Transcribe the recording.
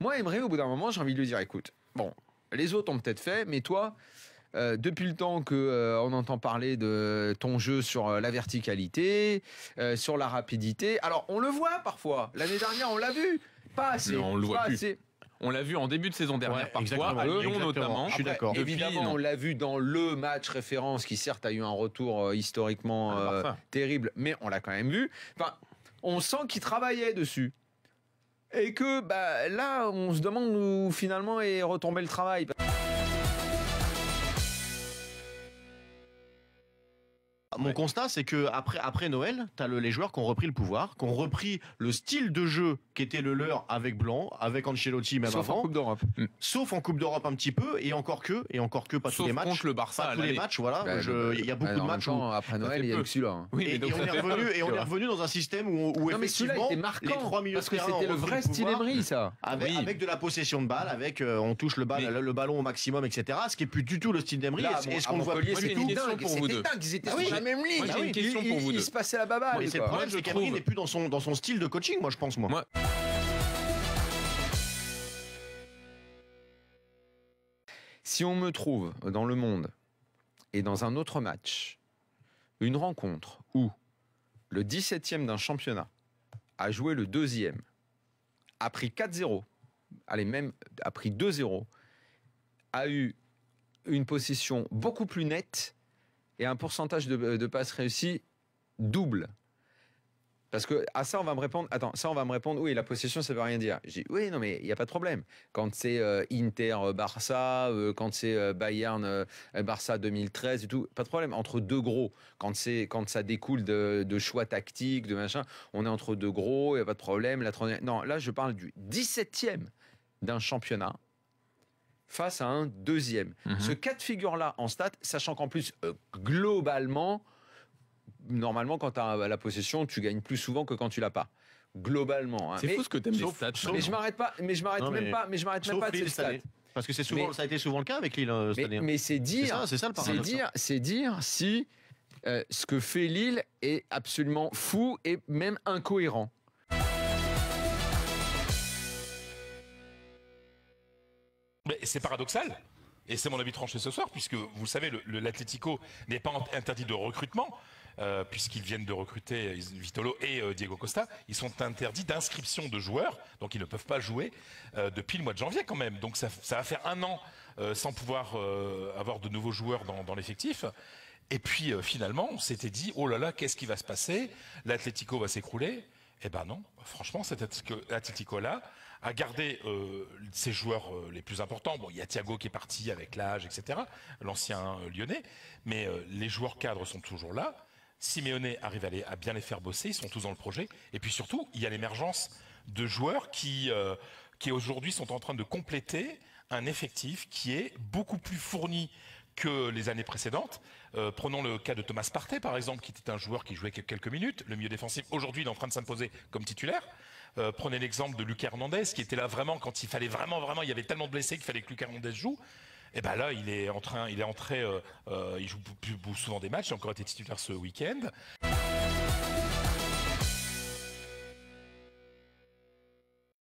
Moi, Emery, au bout d'un moment, j'ai envie de lui dire, écoute, bon, les autres ont peut-être fait, mais toi, depuis le temps que on entend parler de ton jeu sur la verticalité, sur la rapidité. Alors, on le voit parfois. L'année dernière, on l'a vu. Pas assez. Non, on le voit pas plus. assez. On l'a vu en début de saison dernière, parfois, à Lyon exactement. notamment. Je suis d'accord. Évidemment, on l'a vu dans le match référence qui certes a eu un retour historiquement terrible, mais on l'a quand même vu. Enfin, on sent qu'il travaillait dessus. Et que bah, là, on se demande où finalement est retombé le travail. Mon constat, c'est que après Noël, t'as les joueurs qui ont repris le pouvoir, qui ont repris le style de jeu qui était le leur avec Blanc, avec Ancelotti même Sauf avant. en Coupe d'Europe. Sauf en Coupe d'Europe un petit peu, et encore que pas Sauf tous les matchs. contre le Barça, Pas tous les matchs, voilà. Bah, Il y a beaucoup de matchs où... après Noël, il y a eu que celui-là. Hein. Oui, Et, mais donc on ça est fait revenu, peur, et on tu est vois. revenu dans un système où Non, mais celui-là effectivement était marquant. les trois milieux parce de que terrain c'était le ont repris vrai style pouvoir, Emery, ça. Oui. avec de la possession de balle, avec on touche le ballon au maximum, etc. Ce qui est plus du tout le style d'Emery. Là, Et ce à qu'on ne voit Montpellier, plus du c'était tout. question dingue. pour vous deux. C'était dingue. Ils étaient Ah oui, sur la même ligne. moi, j'ai une question pour vous Il deux. se passait la baballe. C'est le quoi. problème, je c'est qu'Emery trouve- n'est plus dans son style de coaching, moi je pense. Moi, Si on me trouve dans le monde et dans un autre match, une rencontre où le 17e d'un championnat a joué le 2e, a pris 4-0, allez, même a pris 2-0, a eu une possession beaucoup plus nette et un pourcentage de passes réussies double. Parce que à ça, on va me répondre, oui, la possession, ça veut rien dire. J'ai dit, oui, non, mais il n'y a pas de problème. Quand c'est Inter-Barça, quand c'est Bayern-Barça 2013 et tout, pas de problème. Entre deux gros, quand ça découle de choix tactiques, de machin, on est entre deux gros, il n'y a pas de problème. Non, là, je parle du 17e d'un championnat face à un 2e. Ce cas de figure-là en stats, sachant qu'en plus, globalement, normalement, quand tu as la possession, tu gagnes plus souvent que quand tu l'as pas. Globalement. Hein. c'est fou ce que t'aimes les stats. Mais je m'arrête pas. Mais je m'arrête même pas. Mais je m'arrête même pas de ces stats. Parce que ça a été souvent le cas avec Lille cette année. Mais c'est dire. C'est ça le paradoxe. C'est dire si ce que fait Lille est absolument fou et même incohérent. Mais c'est paradoxal. Et c'est mon avis tranché ce soir, puisque vous savez, l'Atlético n'est pas interdit de recrutement, puisqu'ils viennent de recruter Vitolo et Diego Costa. Ils sont interdits d'inscription de joueurs, donc ils ne peuvent pas jouer depuis le mois de janvier quand même. Donc ça va faire un an sans pouvoir avoir de nouveaux joueurs dans l'effectif. Et puis finalement, on s'était dit, oh là là, qu'est-ce qui va se passer? L'Atlético va s'écrouler. Eh ben non, franchement, cet Atlético-là a gardé ses joueurs les plus importants. Bon, il y a Thiago qui est parti avec l'âge, etc., l'ancien lyonnais, mais les joueurs cadres sont toujours là. Simeone arrive à bien les faire bosser, ils sont tous dans le projet. Et puis surtout, il y a l'émergence de joueurs qui aujourd'hui sont en train de compléter un effectif qui est beaucoup plus fourni que les années précédentes. Prenons le cas de Thomas Partey, par exemple, qui était un joueur qui jouait quelques minutes, le milieu défensif. Aujourd'hui, il est en train de s'imposer comme titulaire. Prenez l'exemple de Lucas Hernandez, qui était là vraiment quand il fallait vraiment, il y avait tellement de blessés qu'il fallait que Lucas Hernandez joue. Et ben là, il est entré, il joue plus souvent des matchs, il a encore été titulaire ce week-end.